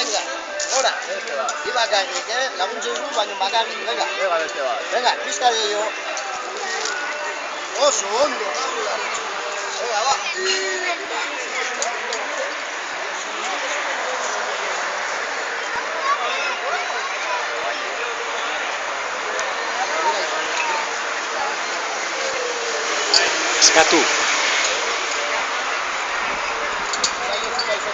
venga, ora. Bi bakarrik, laguntzen du, baina bakarrik, venga. Venga, pista de ello. Oso ondo. Venga, va. Eskatu. Zaitu,